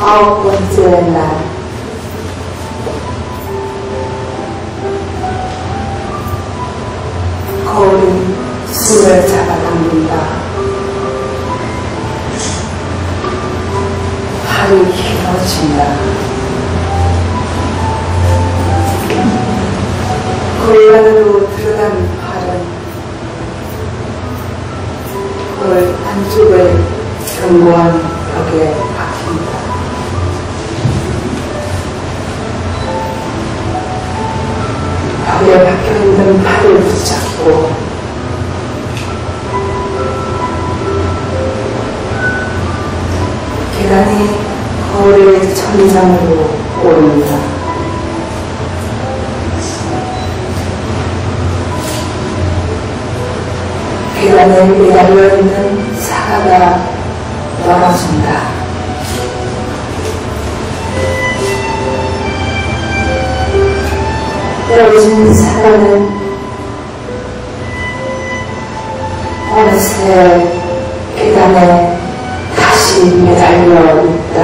아홉 번째 날, 거울이 숨을 잡아당긴다. 팔이 길어진다. 거울 안으로 들어간 팔은 거울 안쪽의 견고한 벽에 박힌다. 벽에 박혀있는 팔을 붙잡고 계단이 거울의 천장으로 오른다. 계단에 매달려 있는 사과가 떨어진다. 떨어진 사과는 어느새 계단에 다시 매달려 있다.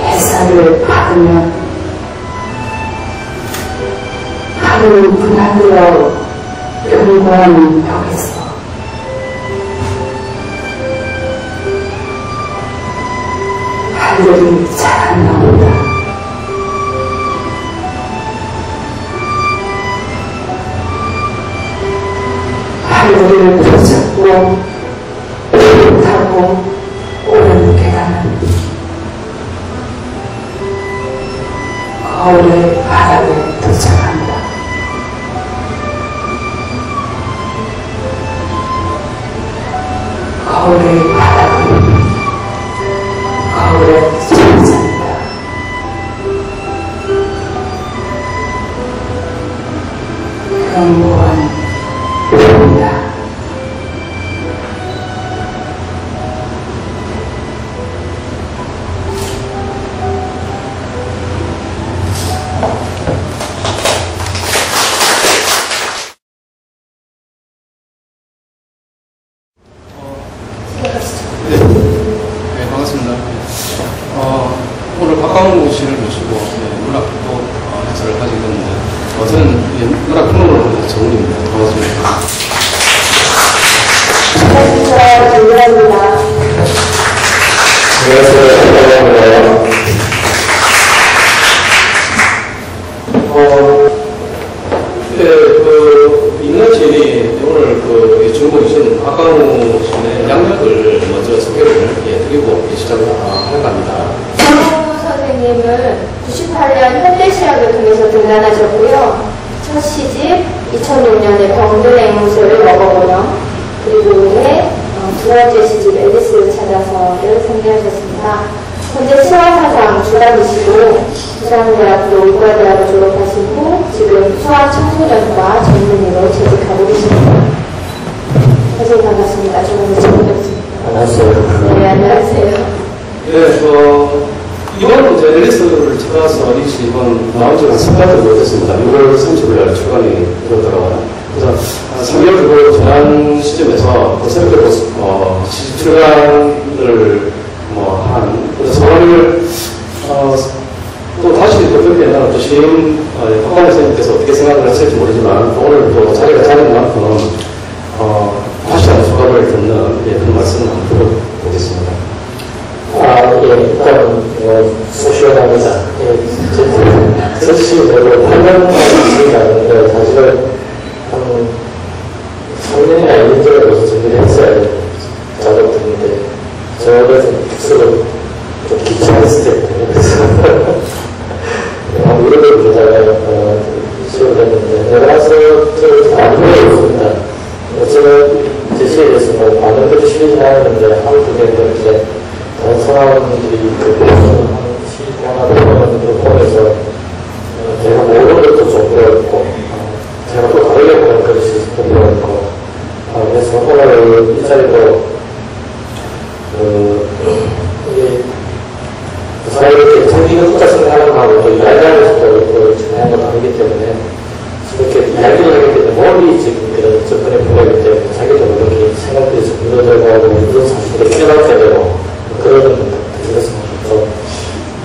햇살을 받으면 하루 분화되어 견고한 벽에서 팔들이 자라나온다. 팔들을 붙잡고 타고 오른 계단은 거울의 바닥에 도착한다. 거울의 바닥은 거울의 천장이다. 견고한 벽이다. 네, 반갑습니다. 오늘 박강우 씨를 모시고 문학도 행사를 하게 됐는데 저는 문학 평론가로 정훈입니다. 반갑습니다. 안녕하세요. 김유라입니다. 안녕하세요. 인간지인이 오늘 주인공이신 박강우 씨의 양력을 먼저 소개를 드리고 시작을 할까 합니다. 박강우 선생님은 98년 현대시학을 통해서 등단하셨고요. 첫 시집 2006년에 병든 앵무새를 먹어보렴, 그리고 후에 두 번째 시집 앨리스를 찾아서를 선배하셨습니다. 현재 수화사상 주담이시고 부산대학교 의과대학을 졸업하신 후 지금 수화청소년과 전문의로 재직하고 계십니다. 선생님 반갑습니다. 저는 정우였습니다. 안녕하세요. 네, 안녕하세요. 네, 이번 이제 앨리스를 찾아서 이 시집은 나온 지가 3달 정도 됐습니다. 6월 30일 출간이 되었더라고요. 그래서 3개월 정도 지난 시점에서 새롭게 시집 출간을 그래서 소감을 또 다시 또 뵙기에는 또 시인 박강우 선생님께서 어떻게 생각을 하실지 모르지만 오늘 또 자리가 작은 만큼 다시 한번 소감을 듣는 그런 말씀을 한번 들어보겠습니다. 일단 소시원합니다. 저시 별로 8년 시간이 나는데 사실은 한 3년이나 2년 전에 벌써 준비를 했어야 작업 중인데 저는 특수로 좀 귀찮았을 때 그래서 아무래도 그러다가 시작을 했는데, 내가서 안 보였습니다. 제가 제 시에 대해서 뭐 많은 것들이 실리지 않았는데, 한국에 이렇게 다른 사람들이 시 하나 들어가는 걸 보면서, 제가 모르는 것도 좀 배웠고, 제가 또 다르게 보는 것이 좀 배웠고, 그래서 오늘 이 자리도, 이게, 그 사람이 이렇게 자기가 혼자 생각하는 거하고 또 이야기하면서 또 진행한 건 아니기 때문에, 이렇게 이야기를 하게 되면 머리 지금 그런 접근에 불과하기 때문에 자기도 이렇게 생각들이 좀 늘어들고 하고 이런 사실을 깨닫게 되고 그런 그래서 또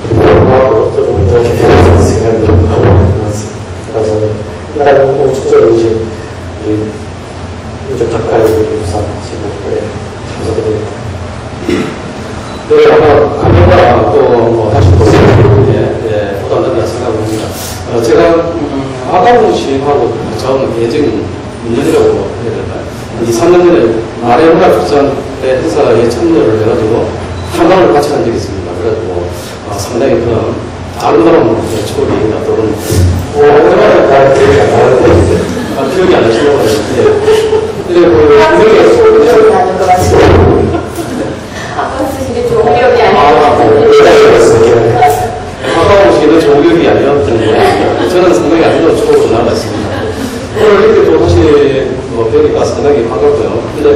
공부하고 또 운동이 되는 생각이 하고 그래서 일단 공식적으로 오신 유적 작가의 유산 친구들에 감사드립니다. 네, 아마 감명과 또 다시 보세요. 보답된다 생각합니다. 제가 아까운 시하고 처음 예정 2년이라고 해야 될까요? 2, 3년 전에 마레문화 축산의 행사에 참여를 해가지고 한강을 같이 간 적이 있습니다. 그래가지고 상당히 그런 아름다운 추억이 떠오르는 오랜만에 기억이 안 나는데 기억이 안 나시려고 기억이 나는 것 같습니다. 아까 쓰신 게 좋은 기억이 아니에요. 가까운 시기는 좋은 기억이 아니었는데 저는 상당히 아직도 추억으로 남아있습니다. 오늘 이렇게 또 다시 뵈니까 상당히 반갑고요. 근데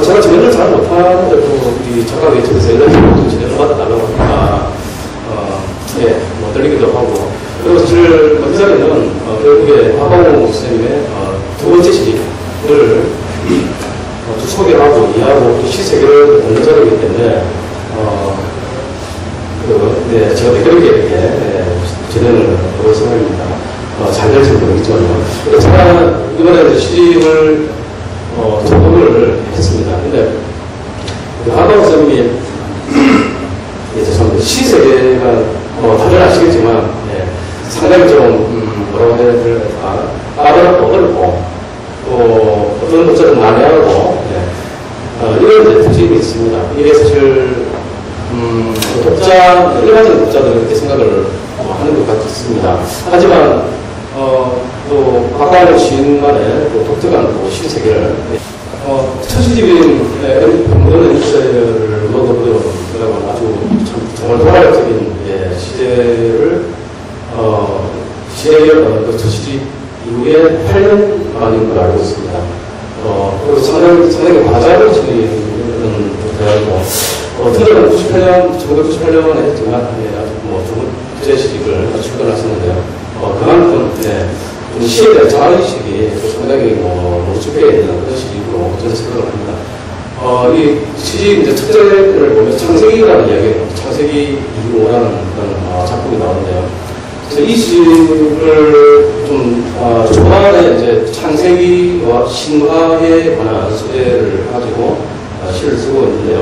제가 진행을 잘 못하는데 이 작가 외측에서 이런 식으로 진행을 받아달라고 하니까 떨리기도 하고 그리고 사실 이 자리는 결국에 하방호 선생님의 두 번째 시집을 소개하고 이해하고 또 시세계를 얻는 자리이기 때문에 제가 매끄럽게 이렇게 진행을 하고 생각입니다. 잘 될지 모르겠지만요. 제가 이번에 이제 시집을 접근을 했습니다. 근데 하방호 선생님이 죄송합니다. 시세계가 다들 아시겠지만 상당히 좀 뭐라고 해야 될까 빠르고 어렵고 또 어떤 것처럼 난해하고 이런 이제 특징이 있습니다. 이게 사실 일반적인 독자들은 그렇게 생각을 하는 것 같습니다. 하지만 또 박광호 시인만의 또 독특한 시세계를 첫 시집인 모든 시대를 먹어보려고 아주 정말 도발적인 시대를 시대의 첫 시집 이후에 8년 만인 걸 알고 있습니다. 그리고 상당히 과자를 지니는 대학이고, 특별한 1998년에 했지만, 아주 두 번째 시집을 출간하셨는데요. 그만큼, 시에 대한 자의식이 상당히 노출되어 있는 그런 시집으로 저는 생각을 합니다. 이 시집 이제 첫째를 보면 창세기라는 이야기예요. 창세기 2호라는 그런 작품이 나오는데요. 그래서 이 시집을 좀 초반에 이제 창세기와 신화에 관한 소재를 가지고 시를 쓰고 있는데요.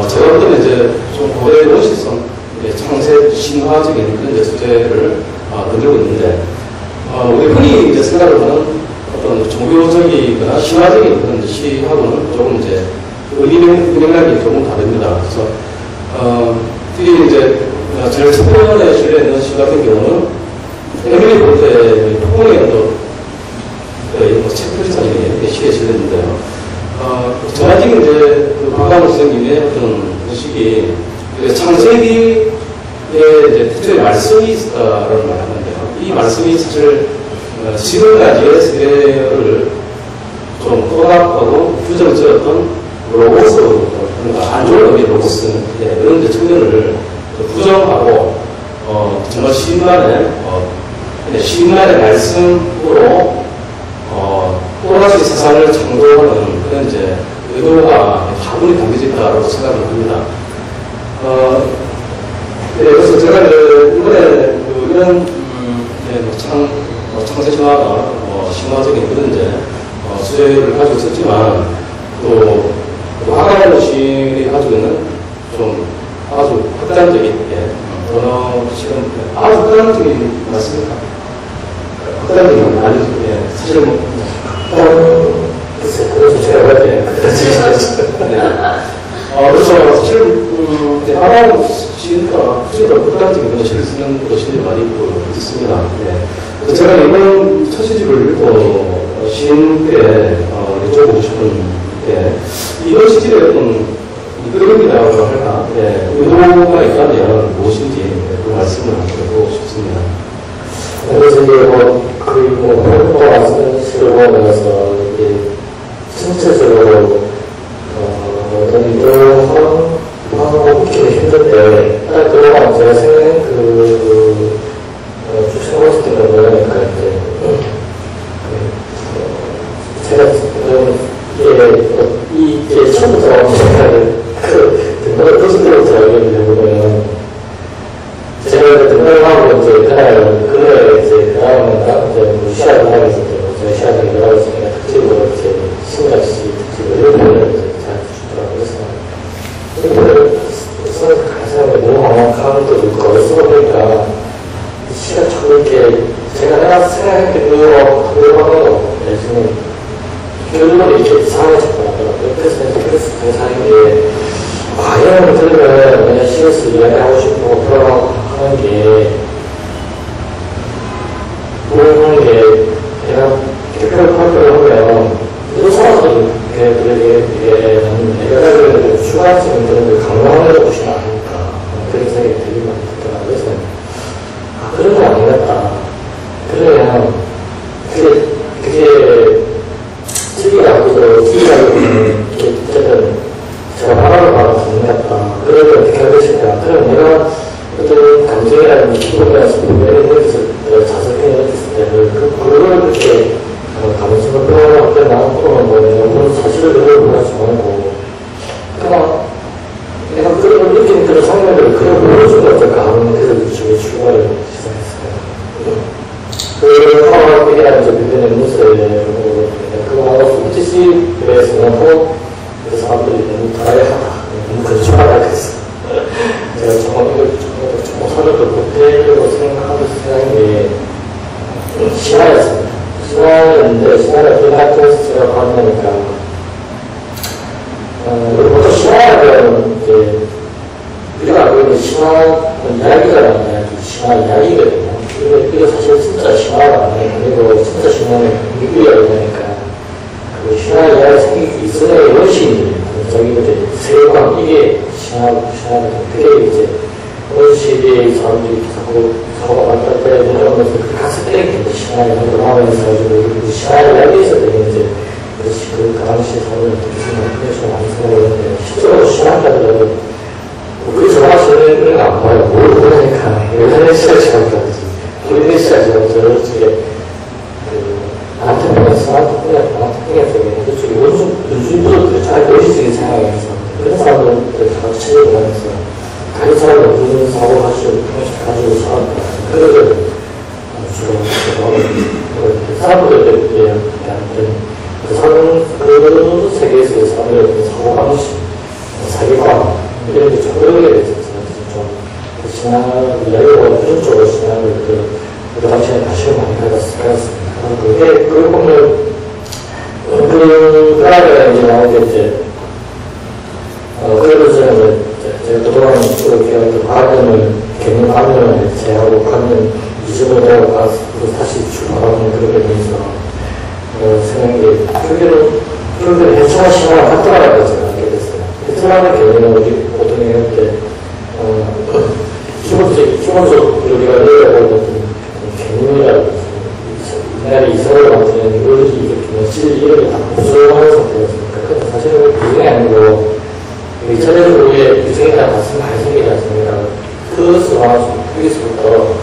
제가 볼 때는 이제 좀 고대 원시성, 창세 신화적인 그런 이제 소재를 건드리고 있는데, 우리 흔히 이제 생각을 하는 어떤 종교적이거나 신화적인 그런 시하고는 조금 이제 맥락이 조금 다릅니다. 그래서 특히 이제 제일 첫 번에 실려있는 시 같은 경우는 에밀리 볼테의 폭풍의 언덕 책 표지사진이 시에 실렸는데요. 전반적인 이제 박광호 선생님의 어떤 식이 창세기에 이제 특별히 말씀이 있다라는 말을 하는데요. 이 말씀이 사실 지금까지의 세계를 좀 떠나가고 규정지었던 로고스, 그러니까 안 좋은 의미의 로고스, 그런 이제 측면을 부정하고, 정말 시인만의 말씀으로, 또다시 세상을 창조하는 그런 이제 의도가 다분히 담겨져 있다고 생각을 합니다. 그래서 제가 이번에 이런 창세신화나 신화적인 그런 이제 소재를 가지고 있었지만 또 하강호 시인이 가지고 있는 좀 아주 극단적인 언어 실험 아주 극단적인 맞습니까? 극단적인 아니죠. 사실은 글쎄, 그래서 제가 볼때 극단적인 그래서 사실, 아마도 시니까 굳이 더 극단적인 것을 쓰는 것이 많이 있습니다. 네. 그래서 제가 이번 첫 시집을 시인께 여쭤보고 싶은 게, 이번 시집의 어떤 이끌음이라고 할까, 의도가 있다면 무엇인지 그 말씀을 드리고 싶습니다. 그래서 이제 또 말씀하시려고 나서 이제 전체적으로 어떤 이동하고 있기는 힘든데, 딱 그동안 제가 생각한 쭉 생각했던 거는, 제가 이게 처음부터 시작하는 등록을 표시대로부터 알게 되면, 제가 등록하고 이제 그날 이제 그다음에 시합을 하게 됐죠. 제가 시합을 나가고 있으니까 특집으로 이제 신각시 특집을 일본을 이제 잘 주더라고요. 그래서 가사에 너무 막막한 것도 있고 쓰고 보니까 시가 자꾸 이렇게 제가 생각한 게 그거하고 대신에 결론이 이렇게 이상해졌더라고요. 그래서 대사인 게 과연 들으면 그냥 시에서 이야기하고 싶고 그러고 하는 게 그런 게 내가 개표를 발표를 하면 그 사람들이 내가 살기에는 추가적인 그런 걸 강요하는 것이 아닐까 그런 생각이 되게 많이 들더라고요. 그래서 그런 거 아니겠다. 그러면 그게 특이하고도 이렇게 어쨌든 제가 말하는 바로 정리했다. 그래도 어떻게 할 것인가. 그럼 내가 어떤 감정이라는 기분이라서 이런 것을 자석해 있을 때는 그걸 그렇게 감정을 표현할 때 나오는 거는 사실을 그걸 몰라서 말고 그냥 내가 그런 걸 느끼는 그런 상황을 그냥 보여주면 어떨까 하는 그런 쪽에 출발을 시작했어요. 그 화학이라는 저 비변의 문서에 그거 하고 소프트시에서 나고 그 사람들이 너무 드라이하다. 너무 거짓말하다 그랬어. 제가 조금 서류도 못해라고 생각하면서 생각한 게 신화였습니다. 신화였는데 신화가 그 같은 제가 봤다니까 보통 신화는 이제 우리가 알고 있는 신화는 이야기라는 이야기, 신화 이야기거든요. 이게 사실 진짜 신화가 아니고 진짜 신화는 미국이라고 하니까 그 신화 이야기 생기기 이전의 원시인들 자기들 세계관 이게 신화거든요. 그게 이제 원시대의 사람들이 자꾸 서로 만날 때 내려오면서 그 같이 때리는데 신화를 하면서 그 신화 이야기에서 되게 이제 그 당시 사람들 어떻게 생각해서 많이 생각했는데 실제로 신화가들은 우리 정화시는 그런 거 안 봐요. 뭘 보니까 예전에 시작하니까 우리는 시작하고 저쪽에 나한테 보냈어, 나한테 보냈어. 그쪽에 원주민들도 잘 도시적인 상황에서 그런 사람들 다 체력을 하면서 다른 사람을 무슨 사고 가지고 사람 그거를 주로 사람들에 대한 그 세계에서의 사람들의 사고 방식, 사기관 이런 게 좀 어려게 됐어요. 좀 신앙 이야기하고 그런 쪽으로 신앙을 그 당시에 관심을 많이 가졌습니다. 그게 그걸 보면 그 다음에 이제 나오게 이제 그래도 저는 제가 그동안 그렇게 관념을 개념 관념을 제하고 관념 이전으로 가서 다시 출발하는 그런 게 있어서 생각이 결국에는 해충화 신화와 같더라고요. 제가 알게 됐어요. 해충화는 개념은 우리 보통 얘기할 때 기본적으로 우리가 내려보는 개념이라고 옛날에 이사를 만드는 이걸 이렇게 다 구성하는 상태였으니까 근데 사실은 그게 아니고 전체적으로 우리의 유생에 대한 말씀 많이 생기지 않습니까? 그것을 여기서부터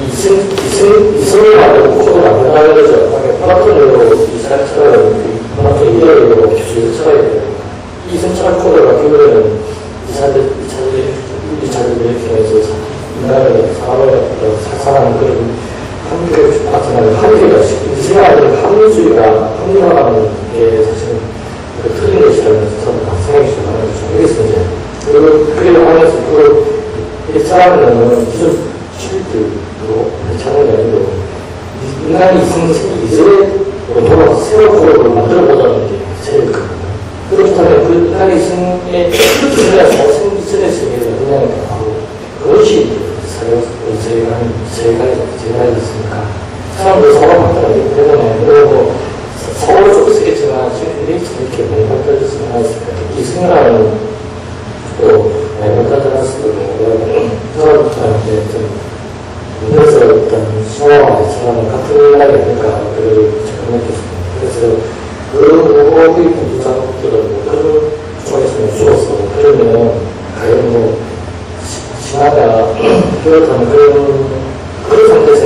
이승을 만들고 코드를 만든다는 거죠. 플라톤으로 이사처럼 플라톤 이대로 기술을 쳐야 돼요. 이승처럼 코드가 기울어는 이차를 일으키면서 인간을 사람을 살살하는 그런 합리적 같은 합리가 이승을 합리주의가 합리화라는 게 사실은 그 틀린 것이라는 생각이 좀 많은 거죠. 여기서 이제 그걸 하면서 이 사람은 기존 실들로 괜찮은 게 아니고 인간이 이전에 돌아서 새로운 코드를 만들어보자는 게 제일 크거든요. 그렇다면 인간의 생에, 생의 세계를 그냥 하고, 그것이 제가 있으니까. 사람들 서로 바뀌기 때문에, 그리고 서로 좀 쓰겠지만, 지금 이렇게 많이 바뀌어졌으면 않았을까. 특히 생각하는 또 많이 바뀌어졌을 거고, 사람들한테 그래서 어떤 수화와 대처하는 같은 인간이 아닐까, 그걸 제가 느꼈습니다. 그래서 그 호흡이 모두 작업들은 그런 쪽에서는 죽었어. 그러면 과연 신화가 그렇다면 그런 상태에서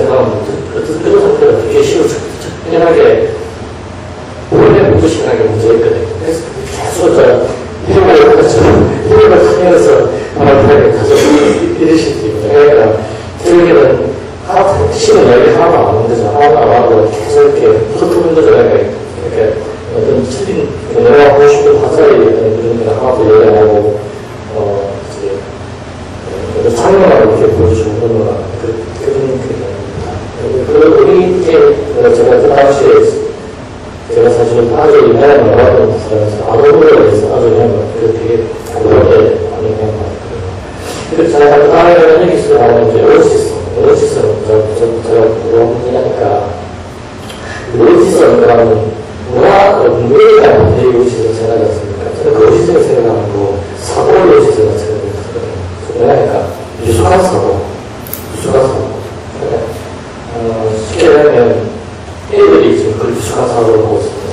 그런 상태를 어떻게 쉬워 적절하게 원래 모두 신화가 문제였거든요. 그래서 계속 힘을 하면서 말하게 가서 이러실 수 있는 그러니까 결국에는 신은 여기 하나도 안 오는 거죠. 하나도 안 하고 계속 이렇게 흩어는 거죠. 이렇게 어떤 틀린 내가 하고 싶은 화살이 그런 게 하나도 얘기 안 하고 이제 창문하고 이렇게 보여주는 거나 그런 게 그리고 우리 제가 그 당시에 제가 사실 아주 유명한 영화를 봤어요. 아동들에 대해서 아주 유명한 되게 고려하게 많이 유명한 것 같아요. 그래서 제가 그 다음에 여기서 나오는 이제 오시스는 제가 물어보니까 오시스는 문화, 문명에 대한 문제의 오시스를 생각하지 않습니까? 저는 그 오시스를 생각하고 사고의 오시스를 생각했거든요. 그러니까 유수한 사고. 쉽게 말하면 애들이 지금 그 유수한 사고를 하고 있습니다.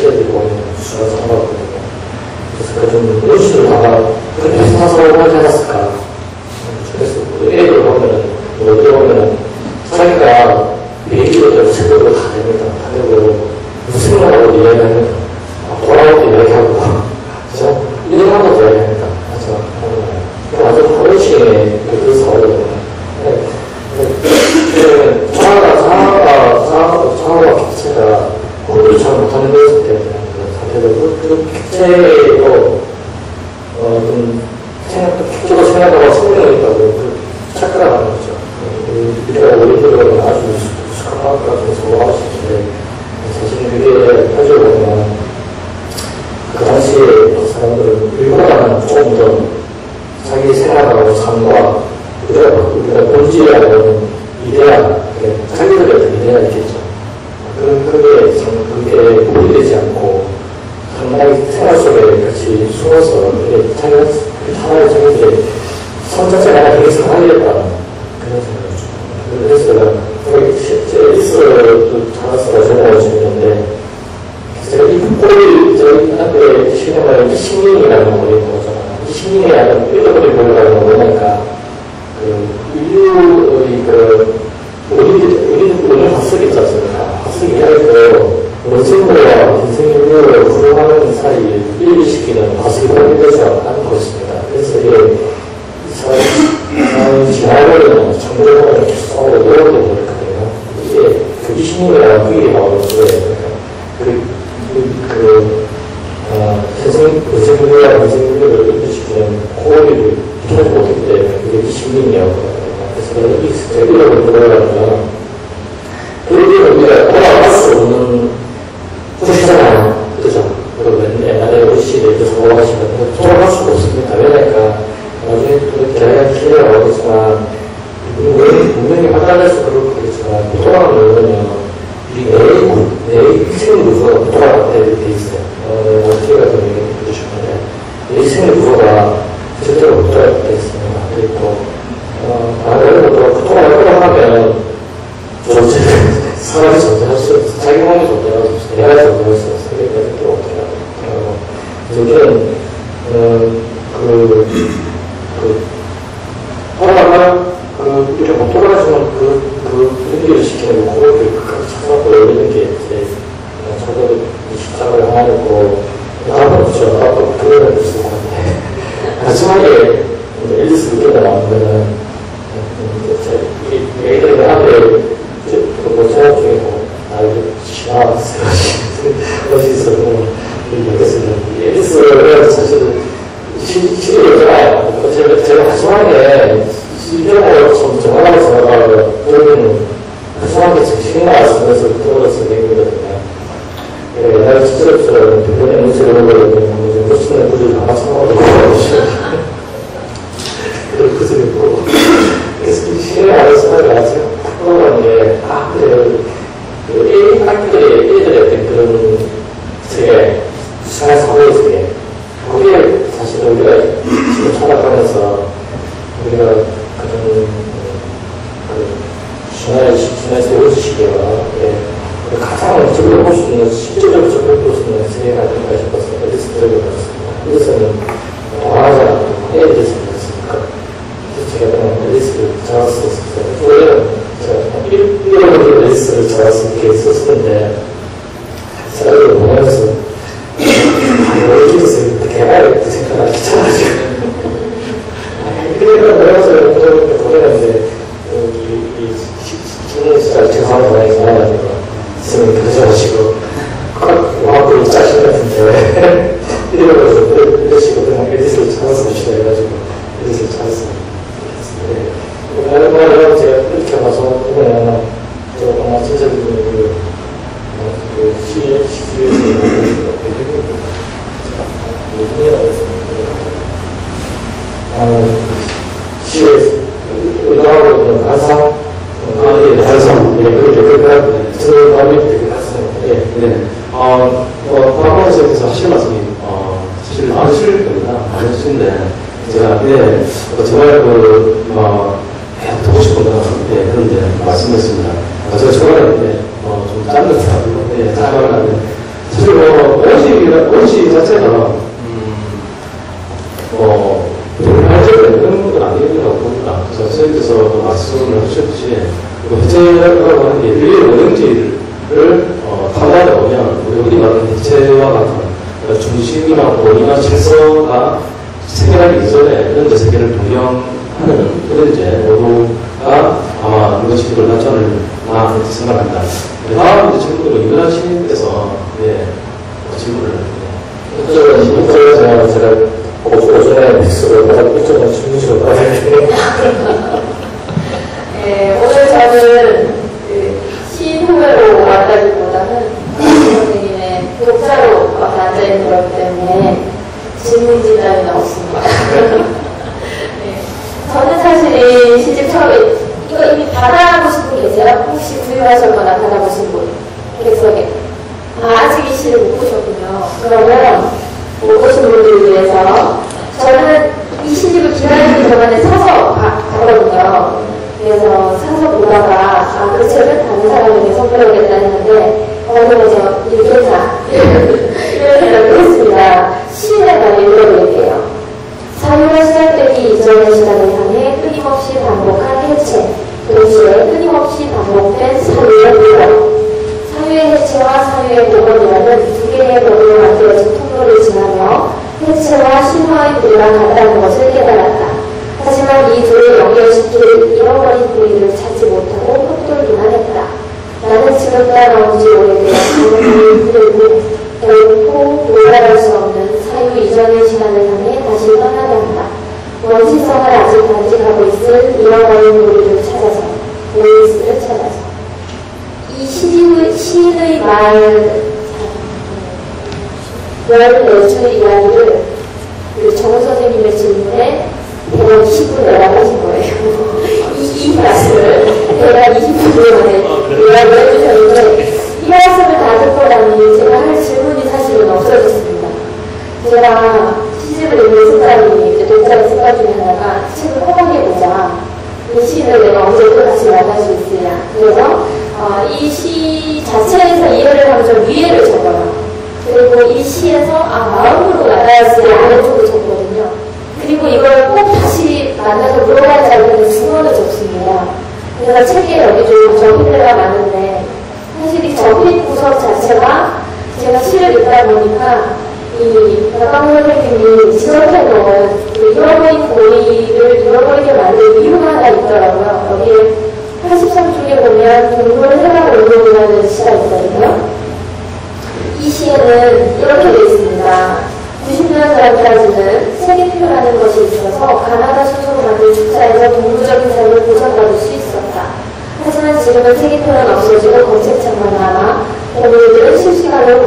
애들이 보면 유수한 사고를 하고 있거든요. 그래서 그런 오시스를 아마 그런 비슷한 사고를 하지 않았을까. 그래서 애들 보면은, 어디 보면은, 자기가 얘기도 되고, 책도 다 됩니다. 다 되고, 무슨 생각하고 이야기하면, 돌아올 때 이야기하고, 그죠? 이런 것도 이야기합니다. 그죠? 완전 포르쉐의 그 사고거든요. 상하가 객체가 공부를 잘 못하는 것이기 때문에, 그 객체도, 객체도 생각하고 생명이 있다고 착각하는 거죠. 우리가 어린이들은 아주 무식한 과학과 소화할 수 있는데, 사실 그게 따지고 보면, 그 당시에 사람들은 우리보다는 조금 더 자기 생각하고 삶과 우리가 본질이라고 하는 이데아, 자기들의 어떤 이데아가 있겠죠. 그게 보이되지 않고, 상당히 생활 속에 같이 숨어서, 자기가 하나의 자기들의 삶 자체가 하나 되게 상하겠다는 그런 생각을 줍니다. 그래서 제가 에디스도 찾아서 전화를 주는데, 제가 이 꼴이 저희 앞에 쉬는 말에 이신링이라는 꼴이 있는 거잖아요. 이신링이라는 잃어버린 꼴이라는 거 보니까, 인류의 우리는 학습이 있지 않습니까? 학습이 이야기도 원생물과 인생인류를 구성하는 사이를 일시키는 학습이 포함되지 않는 것입니다. 그래서 이게 사람이 지나버리는 창조적으로 계속 노력을 해버렸거든요. 이게 그 이신님이라는 그게 바로 원생물과 인생인류를 일시키는 호흡을 켜지 못했기 때문에 그게 이신님이었거든요. 그래서 제가 이런 걸 들어가면 그러면 우리가 돌아갈 수 없는 곳이잖아요. 그죠? 그리고 옛날에 우리 시대에 사고하시면 돌아갈 수가 없습니다. 왜냐니까 나중에 그렇게 기회가 오겠지만 분명히 화장해서 그럴 거겠지만 돌아가는 이유는 내 생의 구조가 돌아가게 돼 있어요. 어떻게 가서 얘기해 주셨는데 내 생의 구조가 절대로 못 돌아가게 돼 있습니다. 그리고 그 돌아가려고 하면 사람이 존재할 수 없어. 자기 몸이 존재할 수 없어. 내가 존재할 수 없어. 세계까지 또 어떻게 하고. 그래서 돌아가면, 이렇게 못 돌아가지만 연기를 시키는 그거를 끝까지 찾아서 열리는 게 이제, 저도 십자가를 하나 있고, 다음은 그렇죠. 나도 그거를 있을 것 같아. 마지막에, 앨리스 느끼가 나오면은, 애들이 앞에, 생각 중에 이제 지나왔어요. 어디서 앨리스는 사실 시리즈잖아요. 제가 마지막에 이병으로 좀 정확하게 생각하고 그러면 마지막에 정신이 중간에서 외워주시게요. 예. 가장 접근해볼 수 있는, 실질적으로 접근해볼 수 있는 세계가 아닌가 싶어서 앨리스 들어봤습니다. 앨리스는 동화하지 않고 앨리스였으니까. 그래서 제가 그냥 앨리스를 잡았었어요. 원래는 제가 1월에 앨리스를 잡았을 때 썼었는데, 제가 이걸 보면서, 여기서 이렇게 해야겠다 생각하기 귀찮아가지고. 그래서 외워서 이렇게 보내는데, 신문시절 죄송한 많이 전화가지고 있으면 그러셔가지고 와갖고 짜신 같은데 이러면서 이러시고 그냥 에디스를 찾았으면 싶다 해가지고 에디스를 찾았습니다. 오랜만에 제가 이렇게 와서 이번에는 제가 정말 진짜 시위에서 시위에서 의도하고 있는 가상 예, 달성. 예, 저는 마음이 되게 갔습니다. 예. 네. 박광호선생님께서 하실 말씀이, 사실 많으실 겁니다. 많으신데, 제가, 예, 정말 듣고 싶은 건, 예, 그런데 말씀했습니다. 제가 초반에, 좀 짧은 사람이고, 예, 짧은 하는데, 사실 원시 자체가, 발전이 되는 건 아니라고 봅니다. 그래서 선생님께서 말씀을 하셨듯이, 해체라고 하는 게 인류의 원형지를 탐구하다 보면 우리 흔히 말하는 해체와 같은 중심이나 원이나 질서가 생겨나기 이전에 현재 세계를 동경하는 그런 이제 모두가 아마 이것이 일어나지 않을까 그렇게 생각합니다. 다음 이제 질문으로 이근하 시인께서 질문을 제가 오전에 믹스를 받았고 이쪽은 중식을 받았는데 오늘 저는 시인 후배로 왔다기보다는 선생님의 독자로 앉아있는 거기 때문에 질문지 따위는 없습니다. 네. 저는 사실 이 시집 처음에 이거 이미 받아보신 분 계세요? 혹시 구입하셨거나 받아보신 분? 객석에. 아직 이 시를 못 보셨군요. 그러면 못 보신 분들을 위해서 저는 이 시집을 기다리기 전에 사서 봤거든요. 그래서 사서 보다가 그 책은 다른 사람에게 선물하겠다 했는데 어느덧 읽겠나 이런 생각을 했습니다. 시인의 말을 읽어드릴게요. 사유가 시작되기 이전의 시간을 향해 끊임없이 반복한 해체, 동시에 끊임없이 반복된 사유의 복원. 사유의 해체와 사유의 복원이라는 두 개의 법으로 만들어진 통로를 지나며 해체와 신화의 고리가 같다는 것을 깨달았다. 하지만 이 둘을 연결시킬 잃어버린 고리를 찾지 못하고 헛돌기만 했다. 나는 지금 따라온 지 오래된 강물을 흐르고 결코 돌아갈 수 없는 사유 이전의 시간을 향해 다시 떠나야 한다. 원시성을 아직 간직하고 있을 잃어버린 고리를 찾아서, 오이스를 찾아서. 이 시인의 말, 14줄의 이야기를 정우 선생님의 질문에 대략 20분 내라고 하신 거예요. 이 말씀을 대략 20분 만에 요약을 해주셨는데, 이 말씀을 다 듣고 나니 제가 할 질문이 사실은 없어졌습니다. 제가 시집을 읽는 습관이, 이제 독자의 습관 중에 하나가 책을 허망해보자. 이 시를 내가 언제 또 다시 만날 수 있으냐. 그래서 이 시 자체에서 이해를 하면 좀 위에를 적어요. 그리고 이 시에서 마음으로 와닿았을 아래쪽을 적거든요. 그리고 이걸 꼭 다시 만나서 물어봐야지 않는 중원을 적습니다. 그래서 책에 여기 좀 적힌 데가 많은데 사실 이 적힌 구석 자체가 제가 시를 읽다 보니까 이 박광호 선생님이 지적해 놓은 잃어버린 고리를 잃어버리게 만든 이유가 하나 있더라고요. 여기에 83쪽에 보면 동물 해방 운동이라는 시가 있거든요. 이 시에는 이렇게 되어 있습니다. 90년 전까지는 세계표라는 것이 있어서 가나다 수소로 만든 축사에서 동물적인 삶을 보상받을 수 있었다. 하지만 지금은 세계표는 없어지고 검색창만 남아 동물들은 실시간으로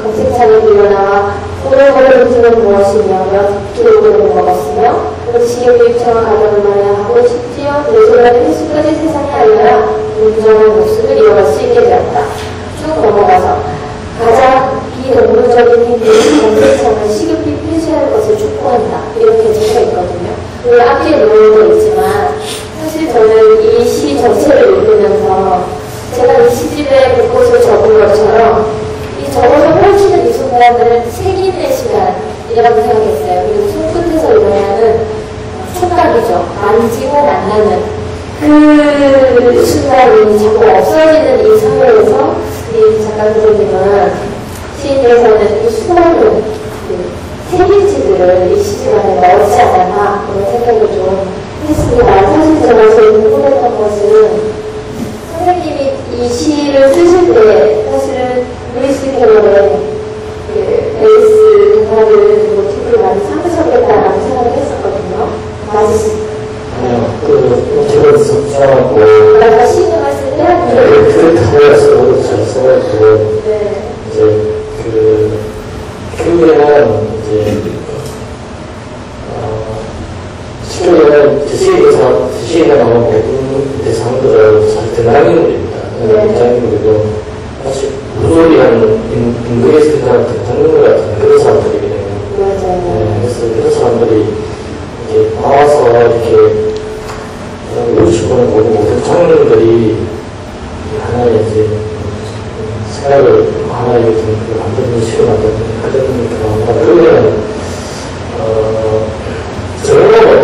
검색창에 밀려나와 오늘거를 음식은 무엇이며 몇 킬로그램을 먹었으며 음식의 교육청과 가격을 말해야 하고 심지어 뇌소변의 필수까지 세상에 알려야 온전한 목숨을 이어갈 수 있게 되었다. 쭉 넘어가서 가장 비동물적인 행위는 검색창을 시급히 폐쇄할 것을 촉구한다. 이렇게 적혀 있거든요. 물론 앞뒤에 놓은 거 있지만 사실 저는 이 시 전체를 읽으면서 시집에 곳곳을 적은 것처럼 이 적어서 펼치는 이 순간을 색인의 시간이라고 생각했어요. 그리고 손끝에서 일어나는 촉각이죠. 만지고 만나는 그 순간이 자꾸 없어지는 이 상황에서 이 작가 선생님은 시인께서는 이 수많은 색일지들을 이 시집 안에 넣지 않았나 그런 생각을 좀 했습니다. 사실 제가 제일 궁금했던 것은 선생님이 이 시를 쓰실 때 사실은 루이스 캐럴의 베이스 음악을 모티브를 많이 삼으셨겠다라고 생각을 했었거든요. 맞으시죠? 아니요, 제가 써갖고. 내가 시인을 했을 때? 네, 그걸 타고났어요. 잘 써가지고. 네. 이제, 결국에는, 이제, 시에서, 시에서 나온 대부분 대상들은 사실 등장인물입니다. 등장인물이고, 사실, 무소리한 인물에서 등장하는 등장인물 같은 그런 사람들이거든요. 맞아요. 네, 그래서 그런 사람들이 이렇게 나와서 이렇게, 요식을 보고 모든 장면들이 하나의 이제, 생각을 하나의 만드는 시를 만드는 그런 그러면 저희가 어떤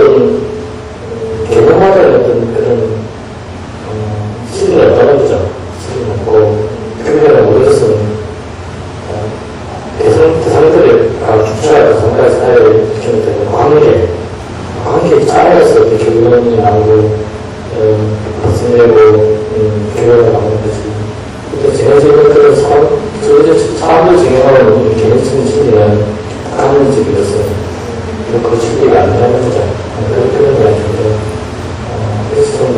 개념화된 어떤 그런 시를 냈다는 거죠. 시를 냈고 그러면 우리로서는 대상들의 주체가 대상과의 사회를 지키는 되는 관계 짜여서 이렇게 결론이 나오고 발생되고 결론이 나오는 거지. 또 제너지는 그런 사람들 증명하는 개인적인 진리는 가능적이어서 그 진리가 안 되는 거죠. 그런 이야기인데 그래서 저는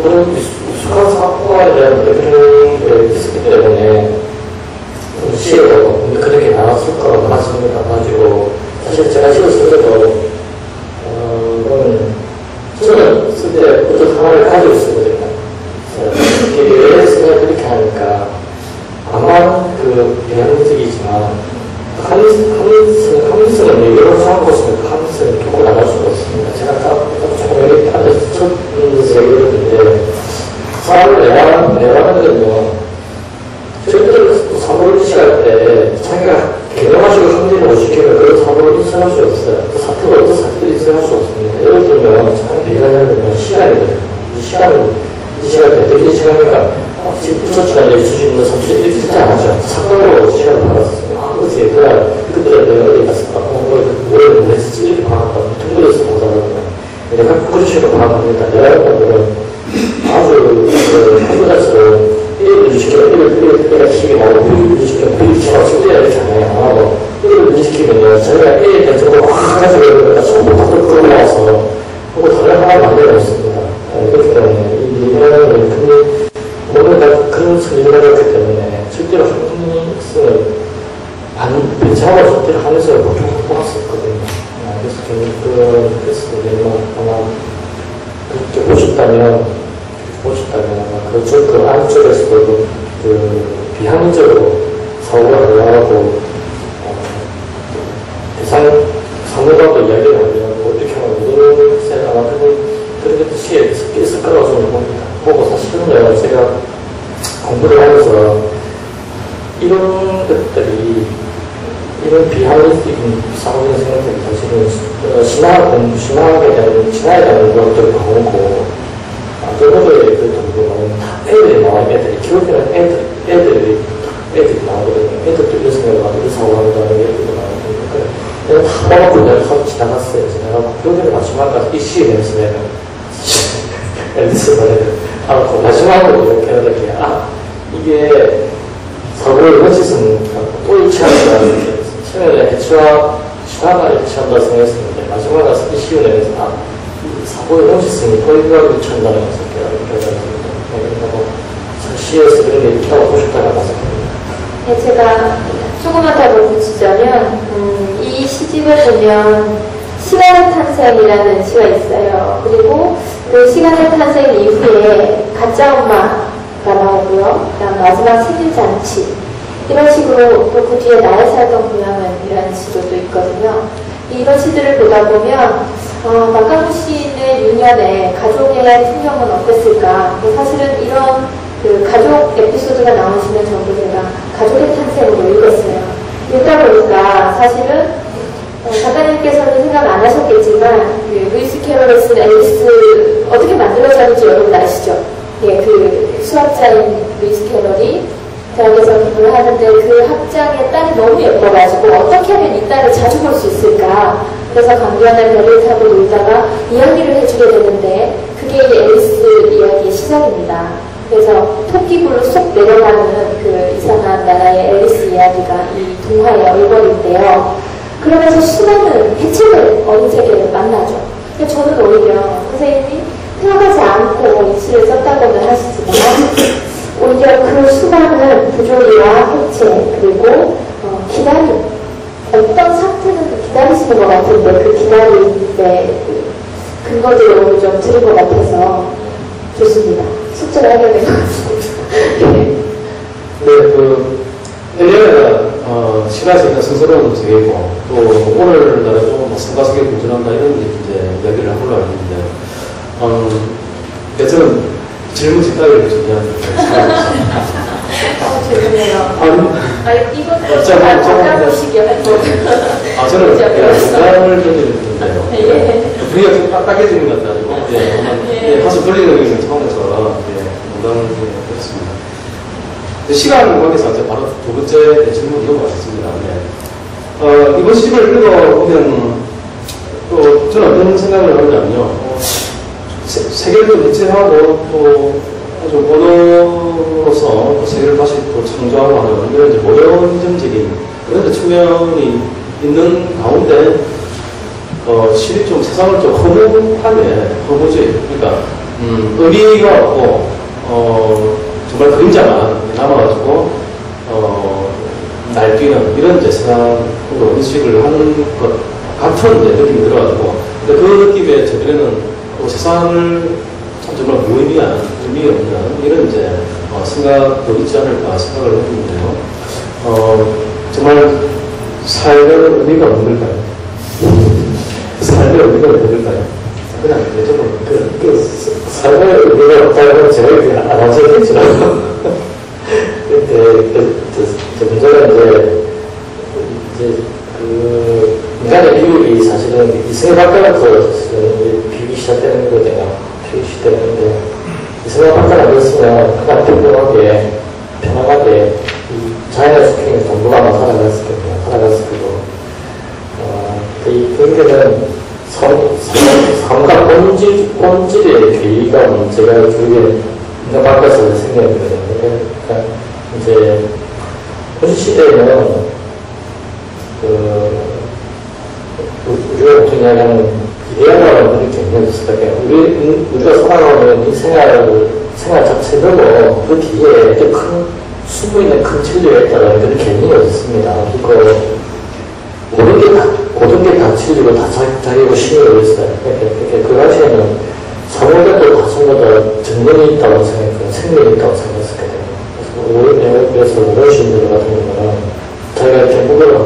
그런 익숙한 사고에 대한 그런 게 있었기 때문에 시에도 그렇게 나왔을 거라고 맞습니다. 가지고 사실 제가 시를 쓸 때도 저는 쓸 때 어떤 하나를 가지고 있었거든요. 왜 생각을 그렇게 하니까 아마 대한민국이지만 합리성은 여러 사람으로서 합리성을 두고 나갈 수가 없습니다. 제가 조금 여기 첫 얘기했는데 사람을 내라는 건요. 저희들 사고를 인식할 때 자기가 개념하시고 합리를 못 시키면 그런 사고를 인식할 수 없어요. 그 사태가 어떤 사태를 인식할 수 없습니다. 예를 들면 참 얘기하자면 시간이거든요. 이 시간을 어떻게 인식합니까? 지금 부서지가 내릴 수 있는 선수들이 이렇게 진짜 안 하죠. 사건으로 시간을 받았어요. 그치. 그때 내가 어디 갔을까? 뭘 했을지 이렇게 봐갔다. 통보에서 보다가 내가 그런 식으로 봐갑니다. 내가 보면 아주 컴퓨터처럼 1을 유지시키면 1을 시키게 나오고 1을 유지시키면 1을 지나치고 이렇게 하잖아요. 1을 유지시키면요. 저희가 1에 대한 정보를 확 가져가니까 전부 다 끌어모아서 그거 다른 하나 만들어 놓습니다. 그렇기 때문에 이 얘기는 오늘 그런 설명을 했기 때문에 실제로 합리성을 배차하고 실제로 합리성을 보충 확보했었거든요. 그래서 저는 그래서 아마 그렇게 보셨다면 그 안쪽에서도 비합리적으로 사고가 흘러가고 대상 상호간도 이야기를 하려고 이렇게 하면 모든 학생이 아마 그렇게 뜻이 있을 거라고 저는 봅니다. 보고 사실은요, 제가 공부를 하면서 이런 것들이, 이런 비합리적인 사고적인 생각들이 사실은 신화에 대한 것들을 나오고, 저번에 그 나오는 애들이 나와요. 애들이. 기록에는 애들이 나오거든요. 애들도 이런 생각을 하고, 이런 사고를 한다는 게 애들도 나오거든요. 내가 다 봐갖고 내가 하고 지나갔어요. 지나가고, 기록에는 마지막 가서 이 시에 대해서 내가 앨리스 말을 하고, 마지막으로 이렇게 이렇게, 이게 사고의 원칙은 또 일치한다는 게, 처음에 해치와 신화가 일치한다고 생각했었는데, 마지막에 가서 이 시에 대해서 사고의 원칙성이 또 일치한다는 것을 이렇게 해가지고, 시에서 그런 게 있다고 보셨다가 맞습니다. 네, 제가 조금만 더 붙이자면, 이 시집을 보면 시간의 탄생이라는 시가 있어요. 그리고 그 시간의 탄생 이후에 가짜 엄마가 나오고요. 그다음 마지막 생일잔치 이런 식으로 또 그 뒤에 나의 살던 고향은 이라는 시도 또 있거든요. 이런 시들을 보다 보면 박강훈 시인의 유년에 가족의 풍경은 어땠을까? 사실은 이런 그 가족 에피소드가 나오시면 전부 제가 가족의 탄생으로 읽었어요. 읽다 보니까 사실은 작가님께서는 생각 안 하셨겠지만 그 루이스 캐럴이 쓴 앨리스 어떻게 만들어졌는지 여러분 아시죠? 예, 그 수학자인 루이스 캐럴이 대학에서 공부를 하는데 그 학장의 딸이 너무 예뻐가지고 어떻게 하면 이 딸을 자주 볼 수 있을까? 그래서 강변에 배를 타고 놀다가 이야기를 해주게 되는데 그게 이 앨리스 이야기의 시작입니다. 그래서 토끼굴로 쏙 내려가는 그 이상한 나라의 앨리스 이야기가 이 동화의 얼굴인데요. 그러면서 수많은 해체된 어린 세계를 만나죠. 근데 저는 오히려 선생님이 생각하지 않고 이 시를 썼다고는 하시지만 오히려 그 수많은 부조리와 해체 그리고 기다림 어떤 상태는 기다리시는 것 같은데 그 기다림의 근거들을 좀 들은 것 같아서 좋습니다. 숙제를 하게 된 것 같습니다. 네, 내년에는 시간이 있는 스스로는 되겠고 또 오늘날에 좀 성가속에 도전한다 이런 이제 이야기를 하려고 했는데 저는 질문 직답을 준비한 죄송해요. 이것도 잘 바꿔보시게 하고. 저는 농담을 던지는데요. 분위기가 좀 딱딱해지는 것 같아가지고 다시 돌리는 게 처음에서 농담을 드렸습니다. 시간 관계상 바로 두 번째 질문 이어가겠습니다. 이번 시를 읽어보면 또 저는 어떤 생각을 하냐면요. 세계를 또 대체하고 또 좀 언어로서 세계를 다시 또 창조하고 하는 이런 이제 모형점적인 그런 측면이 있는 가운데 실이 좀 세상을 좀 허무주의 그러니까 의미가 없고 정말 그림자만 남아가지고 날뛰는 이런 이제 세상으로 인식을 하는 것 같은 이제 느낌이 들어가지고 근데 그 느낌에 저번에는 또 세상을 정말 무의미한, 의미 없는 이런 이제 생각도 있지 않을까 생각을 해보는데요. 정말 삶의 의미가 없는 걸까요? 삶의 의미가 없는 걸까요? 그냥 좀 삶의 의미가 없다고 제가 그냥 안 하셨겠죠. 근데 문제가 이제 그 인간의 비율이 사실은 이승에 바뀌어서 비기 시작되는 거거든요. 시대인데 이승에 바뀌어 안 됐으면 그냥 편안하게 이 자연의 숲에 동부가만 살아갔을 거고 이 경계는 삶과 본질의 괴이가 문제가 그게 인간 바뀌어서 생겨거든요. 그러니까 이제 현실 시대에는 우리가 보통 이야기하는 이데아라는 그런 개념이 있을 거예요. 우리가 살아가는 이 생활 자체도 그 뒤에 이렇게 숨어 있는 큰 진리가 있다는 그런 개념이 없습니다. 모든 게 다 진리고 다 자기고 신이 있어요. 그러니까 그 당시에는 사물들도 다 전부 다 정령이 있다고 생각했고 생명이 있다고 생각했거든요. 그래서 어르신들 같은 경우는 자기가 이렇게 무거운 거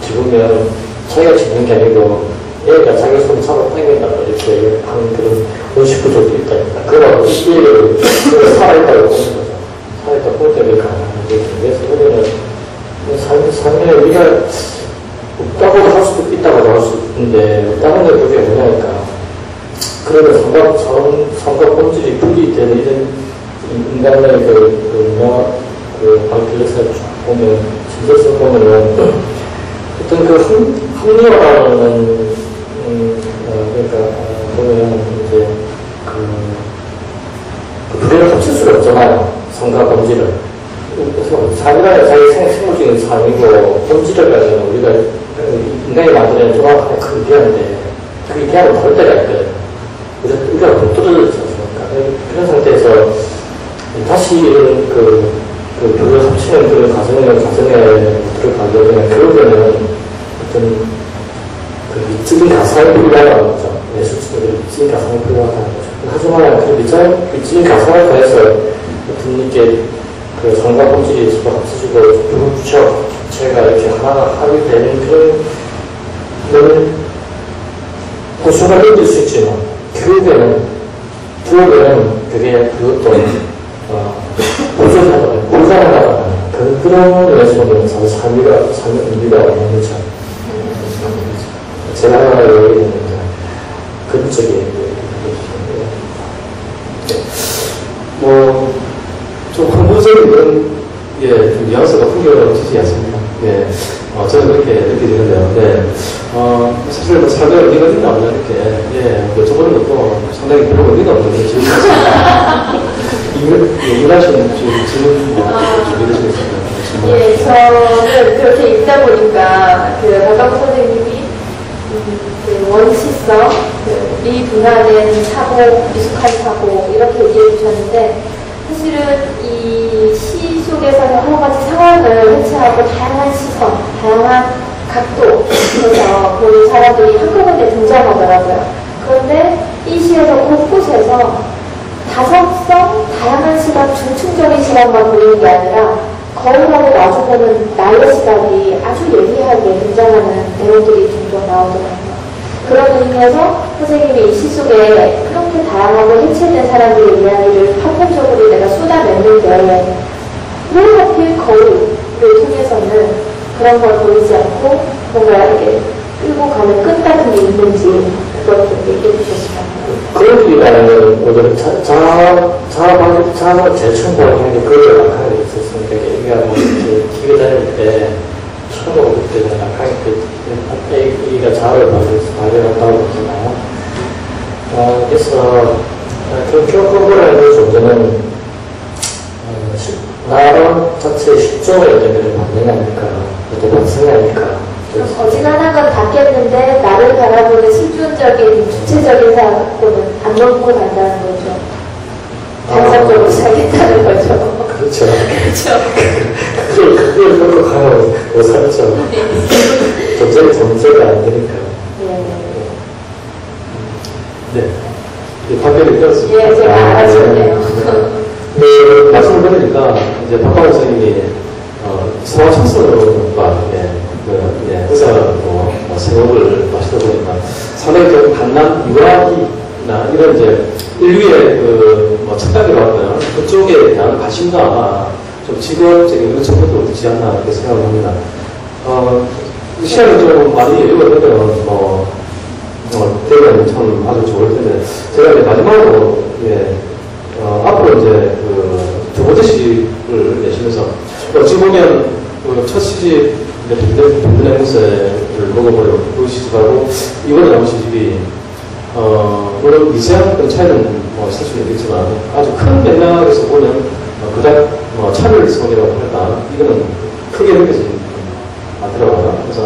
집으면 자기가 집는 게 아니고 얘가 자기 손 잡아 당긴다고 이렇게 하는 그런 의식 구조도 있다니까. 그거하고 이 얘기를 살아있다고 보는 거죠. 살아있다고 볼 때문에 가능한 거죠. 그래서 우리는 삶에 우리가 없다고 할 수도 있다고 할 수 있는데 없다는 게 그게 뭐냐니까. 그러면 삶과 본질이 분리되는 이런 인간의 그 방길에서 보면 진짜서 보면은 어떤 그 합리화라는 그러니까 보면 이제 그 둘을 합칠 수가 없잖아요. 성과 본질을. 그래서 삶이라는 자기 생물적인 삶이고 본질을 가지고 우리가 인간이 만드는 정확하게 그 이데아인데 그 이데아는 다를 때가 있거든요. 우리가 못 떨어졌지 않습니까? 그런 상태에서 다시 이런 둘을 합치는 그런 가정에 들어가려면 결국에는 어떤 미적인 가상이 필요하다는 거죠. 예술적인 미적인 가상이 필요하다는 거죠. 하지만 그 미적인 가상을 통해서 어떤 이렇게 그 성과 본질이 서로 합쳐지고 부처가 이렇게 하나가 합의되는 그런 그 순간 느낄 수 있지만, 결국에는 그게 그것도, 불가능하다. 그런 면에서는 삶의 의미가 없는 거죠. 제가 하나 얘기했는데, 그런 쪽이, 좀 항구적인 그런, 좀 뉘앙스가 풍겨지지 않습니까? 저는 그렇게 느껴지는데요. 사실 뭐 삶에 의미가 있나 없나 이렇게, 여쭤보는 것도 상당히 별로 의미가 없는 질문이었습니다. 일하시는 질문 준비되시겠습니까? 저는 그렇게 읽다 보니까, 박강호 선생님이, 원시성, 미분화된 사고, 미숙한 사고, 이렇게 얘기해 주셨는데, 사실은 이 시 속에서는 여러 가지 상황을 해체하고 다양한 시선, 다양한 각도에서 보는 사람들이 한꺼번에 등장하더라고요. 그런데 이 시에서 곳곳에서 다성성, 다양한 시각, 중층적인 시각만 보이는 게 아니라 거울하고 마주보는 나의 시각이 아주 예리하게 등장하는 내용들이 종종 나오더라고요. 그런 의미에서 선생님이 이 시 속에 그렇게 다양하고 해체된 사람들의 이야기를 파편적으로 내가 쏟아냈는데 왜 하필 거울을 통해서는 그런 걸 보이지 않고 뭔가 이렇게 끌고 가는 끈 같은 게 있는지 그걸 좀 얘기해 주셨어요. 거울이라는 오늘 자아가 제일 처음 보는 게 거울을 낙하게 있었으니까 얘가 뭐 기계 다닐 때 처음으로 그때 낙하게 A가 자아를 발견한다고 했잖아요. 그래서 그 거울이라는 존재는 나름 자체의 실존의 의미를 반영이 아닐까, 또 완성이 아닐까. 어지간한 건 닿겠는데 나를 바라보는 실존적인 주체적인 사고는 안 넘고 간다는 거죠. 단상적으로 살겠다는 거죠. 그렇죠. 그렇죠. 그걸 놓고 가면 못 살죠. 존재가 안 되니까. 답변이 끊었습니다. 제가 알아주네요. 말씀을 들으니까, 이제 박광호 선생님이, 성화 척선과, 의사로 생업을 하시다 보니까, 상당히 좀 강남 유아기나 이런 이제, 인류의 첫 단계로 할까요? 그쪽에 대한 관심과 좀 직업적인 그런 정보도 있지 않나, 이렇게 생각을 합니다. 시간이 좀 많이 여유가 되면, 대면 참 아주 좋을 텐데, 제가 이제 마지막으로, 앞으로 이제 두 번째 시집을 내시면서 어찌 보면 첫 시집 든든한 행세를 먹어버려 그 시집하고 이번에 나온 시집이 물론 미세한 차이는 있을 수는 있겠지만 아주 큰 맥락에서 보면 그닥 차별성이라고 할까 이거는 크게 느껴지지 않더라고요. 그래서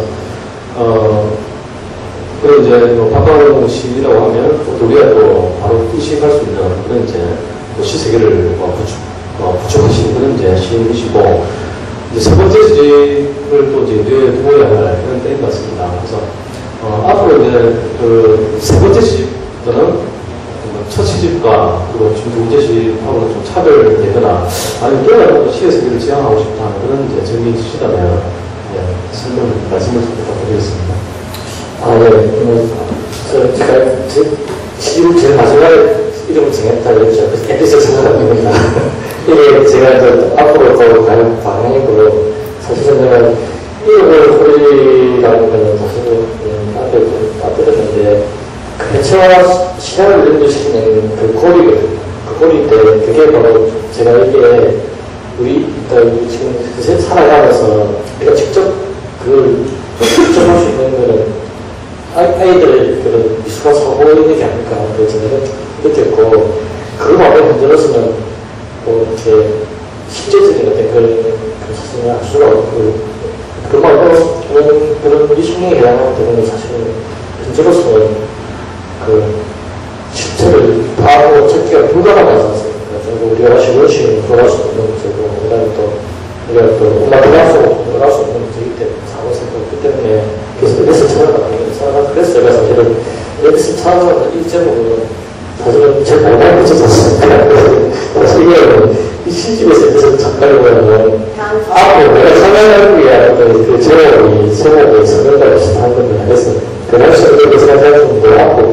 그리고 이제 박광호 시라고 하면 또 우리가 또 바로 의식할 수 있는 그런 이제 시세계를 구축하시는 그런 이제 시인이시고, 이제 세 번째 시집을 또 이제 뇌에 두어야 할 그런 때인 것 같습니다. 그래서, 앞으로 이제 세 번째 시집 또는 첫 시집과 그리고 지금 두 번째 시집하고는 좀 차별되거나, 아니면 또 다른 시의 세계를 지향하고 싶다는 그런 이제 점이 있으시다면, 말씀을 부탁드리겠습니다. 제가 시집을 제일 마지막에 이름을 정했다 그랬죠. 그래서 에디서 생각합니다. 이게 제가 앞으로 더 가는 방향이고, 사실은 제가 이름을 홀이라는 거는 사실은 앞에 들었는데, 그 해체와 시야를 연결시키는 그 고리거든요. 그 고리인데, 그게 바로 제가 이게 우리 지금 살아가면서 우리가 직접 그걸 직접 할 수 있는 거는 아이들의 그런 미숙한 사고 있는 게 아닐까. 그래서 내가 느꼈고, 그거 마음에 흔들었으면, 이렇게, 실제적인 어떤 사실은 알 수가 없고, 그 마음에 그런 우리 성향에 해당하는 부분은 사실은, 현재로서는 실체를 파악하고 찾기가 불가능하지 않습니까? 우리가 다시 원시는 돌아갈 수 없는 문제고, 그 다음에 또, 우리가 또, 뭔가 돌아갈 수 없는 문제이기 때문에, 사고생각 때문에, 그래서 찾아갔거든요. 그래서 제가 사실은, 여기서 찾아가는 이 제목은, 사실은 제가 못하는 거지 않습니까? 사실 이 시집에서 작가를 보면, 앞으로 내가 생각하는 게 그 제목이 성경과 비슷한 겁니다. 그래서, 그 당시에 그렇게 생각하는데, 앞으로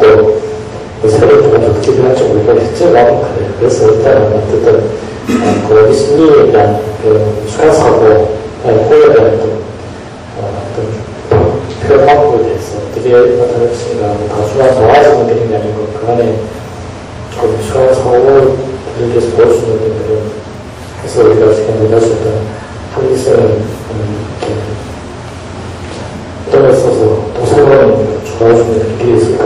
일단은 어쨌든 그 심리에 대한 그 추가사고, 호에 대한 어떤 표현 방법에 대해서 어떻게 나타낼지가 다수가 좋아지는 게 아니고 그 안에 조금 추가사고를 위해서 볼 수 있는 그런 해서 우리가 지금 얘기할 수 있는 합리성을 어떤 데 있어서 도서관을 좋아할 수 있는 길이 있을까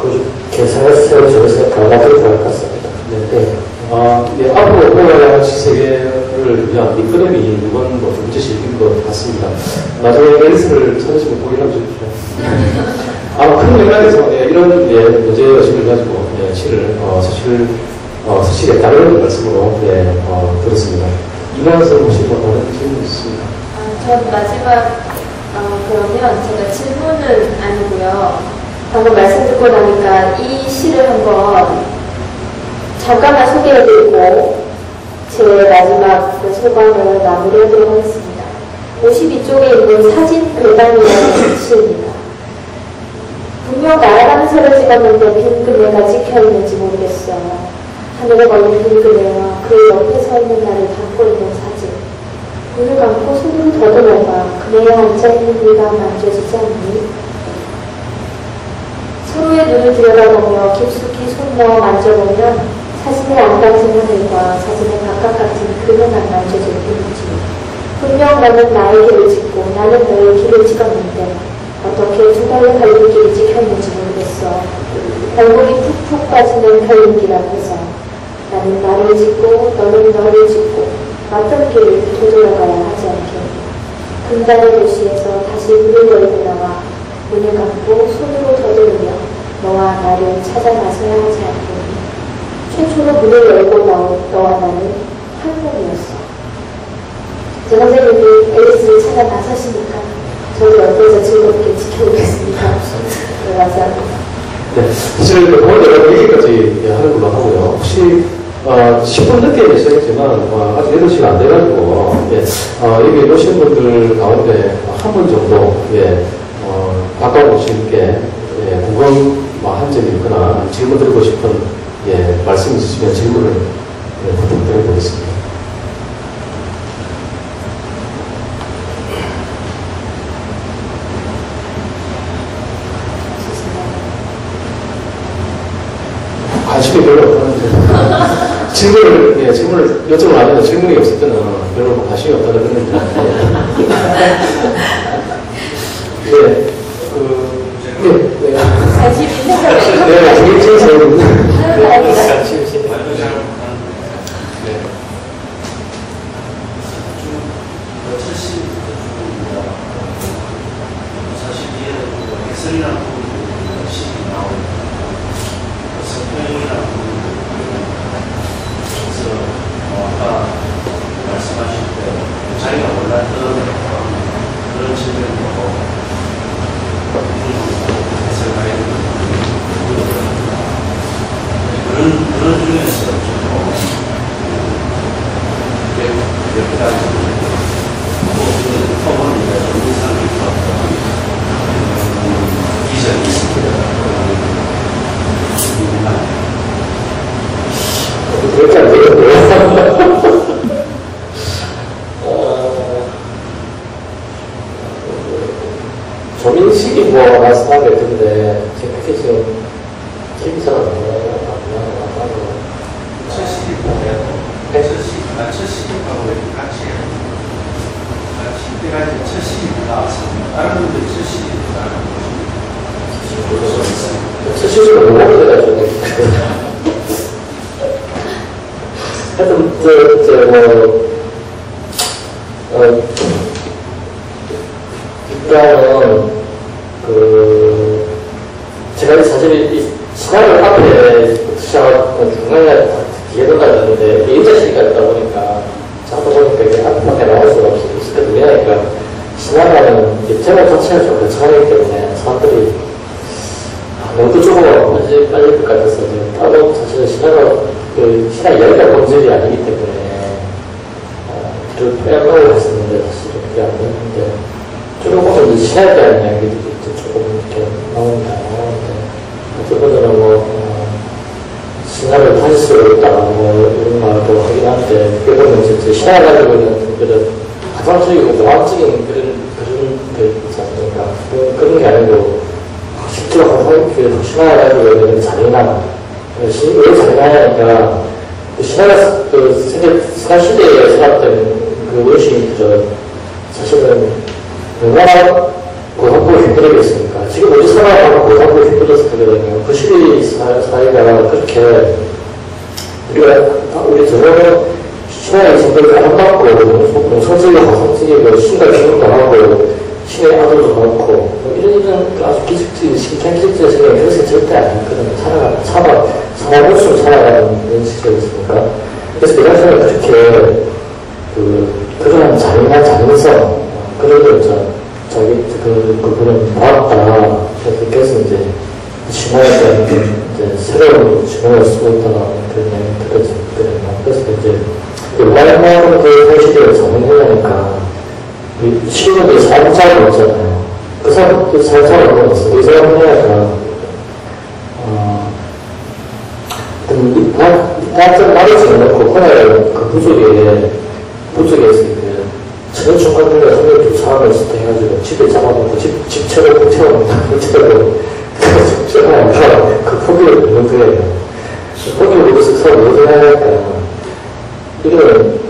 그렇게 생각해서 저에서 강화되지 않을 것 같습니다. 네. 네, 앞으로 보여야 세계를 위한 밑그림이 이번 뭐 문제 실기인 것 같습니다. 나중에 앨리스를 찾으시면 보기를 한번 주십시오. 큰 맥락에서 이런 문제의식을 가지고 시를 서실에 따르는 말씀으로 들었습니다. 이거에서 혹시 뭐 다른 질문 있습니다? 전 마지막 그러면 제가 질문은 아니고요. 방금 말씀 듣고 나니까 이 시를 한번 잠깐만 소개해드리고 제 마지막 소감을 마무리하도록 하겠습니다. 52쪽에 있는 사진 배당이라는 시입니다. 분명 날아가면서를 찍었는데 빈 그네가 찍혀있는지 모르겠어요. 하늘에 걸린 빈 그네와 그 옆에 서 있는 나를 담고 있는 사진. 눈을 감고 손으로 더듬어봐. 그네에 앉아있는 네가 만져지지 않니? 서로의 눈을 들여다보며 깊숙이 손 넣어 만져보면 사진의 안 같은 하늘과 사진의 각각 같은 그네만 만져질 뿐이지. 분명 너는 나의 길을 찍고 나는 너의 길을 찍었는데 어떻게 두 발의 갈림길이 찍혔는지 모르겠어. 발목이 푹푹 빠지는 갈림길 앞에서 나는 나를 찍고 너는 너를 찍고 어떤 길을 되돌아가야 하지 않겠니. 금단의 도시에서 다시 문을 열고 나와 문을 감고 손으로 더듬으며 너와 나를 찾아 나서야 하지 않겠니. 최초로 문을 열고 너와 나는 한 몸이었어. 제 선생님이 앨리스를 찾아 나서시니까 저도 옆에서 즐겁게 지켜보겠습니다. 네, 감사합니다. 네, 사실 오늘 여러 얘기까지 하는 걸로 하고요. 혹시 10분 늦게 시작했지만 아직 8시가 안 돼가지고 여기 오신 분들 가운데 한 분 정도 가까운 분께 궁금한 점이 있거나 질문 드리고 싶은 말씀 있으시면 질문을 부탁드려보겠습니다. 관심이 별로 없다는데 질문을 여쭤보면 안 되는데 질문이 없을 때는 별로 관심이 없다는 그런 관심이 생각해요. 그렇게 안 되겠고요. 조민식이 뭐 말씀한 게 있는데 지금 그게 지금 기억이 잘 안 나요. 철식이 뭐예요? 철식하고 같이 이때까지 철식이 나왔습니다. 다른 분들이 철식이 철식을 못 먹어가지고 하여튼 일단은 제가 사실 시간을 앞에 시작하고 중간에 뒤에 들어가졌는데 인자시가 있다 보니까 자꾸 보니까 이게 앞에 나올 수가 없었거든요. 그러니까 신화가는 제목 자체가 좀 거창하기 때문에 사람들이 너무 조금 빨리 것 같아서 따로 사실 신화가 신화 이야기가 본질이 아니기 때문에 좀 빼놓으려고 했었는데 사실 그게 안 됐는데 조금 이제 신화에 대한 이야기들이 조금 이렇게 나오는데 어떤 분들은 신화를 가질 수 없다, 뭐, 이런 말도 하긴 한데, 그게 보면 이제 신화를 가지고 있는 그런 가상적이고 모함적인 그런 있지 않습니까? 그런 게 아니고, 실제로 신화를 가지고 있는 잔인함, 왜 잔인하냐니까, 신화가, 신화시대에 살았던 그 원시인들은 사실은 얼마나 고상보기 힘들겠습니까? 지금 우리 사람하고 고상보기 힘들었을 때거든요. 그 시대 사회가 그렇게 우리 저번에 신화의 성격이 아름답고 성적이고 화성적이고 신과 기능도 하고 신의 아들도 많고 뭐 이런 아주 기적적인 신기한 기적적인 생각이 그것이 절대 아니거든요. 사막 없으면 살아가는 이런 시절이었으니까. 그래서 내가 생각에 그렇게 그런 잔인한 잔인성 그런 걸 그분은 모았다. 그래서 이제 신화에 대한 이제 새로운 신화를 쓰고 있다는 그런 얘기 들었거든요. 그래서 이제 얼마나 그 현실을 자문하려니까 시민들이 살짝이 없잖아요. 그 사람들 살짝이 없어요. 이 사람 하니까 나한테 말을 지어놓고 그날 그 부족에서 저녁 중간중간에 선생님 두 사람을 해가지고 집에 잡아놓고 집채로 태워놓는다. 집채로 그 포기를 묻는 거예요. 포기를 묻어서 서로 못 해야니까 이거는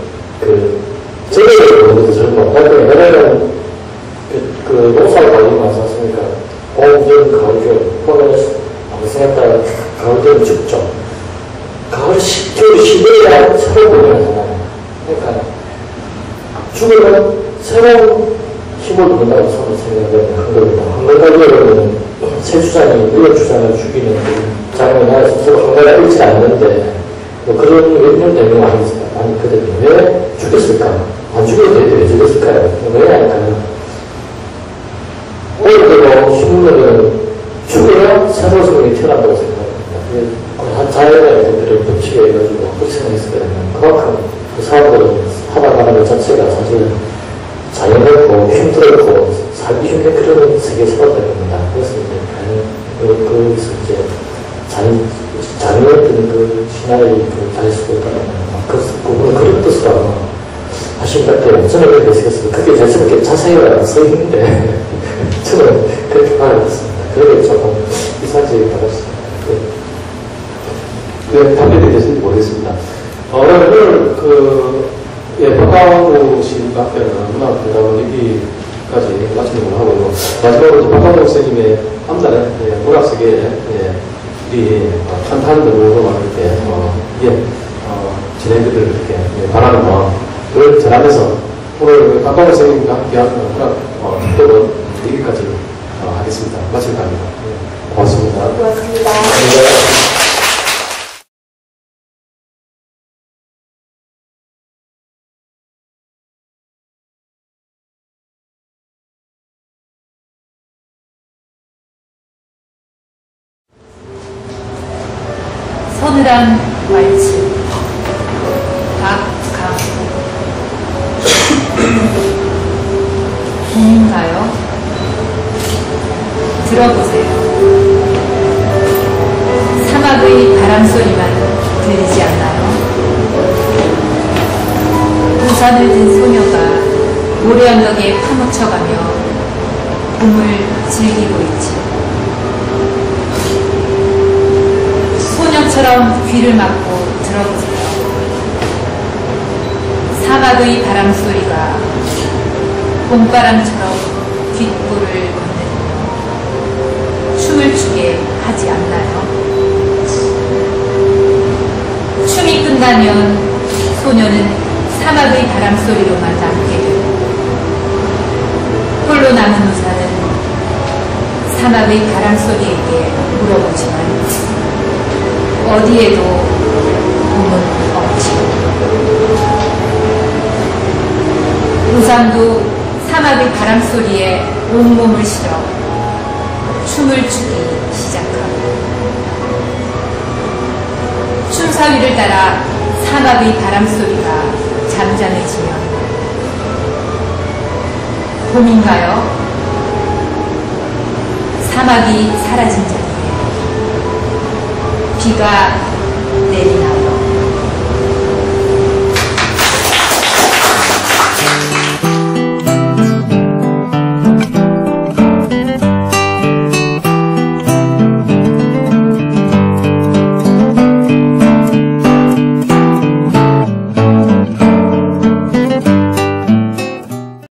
제대로 보는 것도 저런 거. 왜냐면 농사를 많이 많았으니까 봄, 가을, 봄에 방생했다 가을, 죽죠. 가을, 겨울, 12일에 서로 보면 하잖아요. 그러니까 죽으면 새로운 힘을 얻는다고 서로 생각을 한 겁니다. 한글가지로는 새 주장이 일곱 주장을 죽이는 장면이 나와서 서로 한가가 잃지 않는데 뭐 그런 외면 되는 거 아니거든요. 왜 죽였을까? 안 죽여도 되는데 왜 죽였을까요? 왜 할까요? 오늘도 식물은 죽어야 새로운 생명이 태어난다고 생각합니다. 한 자연의 그런 법칙에 해가지고 그렇게 생각했거든요. 그만큼 그 사람들은 하나가는 것 자체가 사실 자연스럽고 힘들고 살기 힘든 그런 세계에 살았다는 겁니다. 그래서 이제 거기서 이제 잔인했던 그 신화의 다시 쓰고 있다는 그 부분은 그런 뜻으로 하신 것 같아요. 저는 그렇게 해석했습니다. 그게 자체롭게 자세히 써 있는데 저는 그렇게 받아들였습니다. 그러게 조금 이상적이 받았습니다. 네, 답변이 되신지 모르겠습니다. 오늘 박광우 씨 앞에는 문학 대담 리뷰까지 마치는 걸로 하고요. 마지막으로 박광우 선생님의 함단에 문학 세계에 우리 탄탄으로 이렇게 진행들을 이렇게 바라는 마음을 전하면서 오늘 박광우 선생님과 함께한 문학 특별은 여기까지 하겠습니다. 마칠까 합니다. 고맙습니다. 고맙습니다. 서늘한 말츠 박강우 봄인가요? 들어보세요. 사막의 바람소리만 들리지 않나요? 우산을 든 소녀가 모래 언덕에 파묻혀가며 봄을 즐기고 있지. 소녀처럼 귀를 막고 들어보세요. 사막의 바람소리가 봄바람처럼 뒷불을 건네며 춤을 추게 하지 않나요? 춤이 끝나면 소녀는 사막의 바람소리로만 남게 되고 홀로 남은 우사는 사막의 바람소리에게 물어보지만 어디에도 봄은 없지. 우산도 사막의 바람소리에 온몸을 실어 춤을 추기 시작하고 춤사위를 따라 사막의 바람소리가 잠잠해지면 봄인가요? 사막이 사라진 자리에 비가 내리나와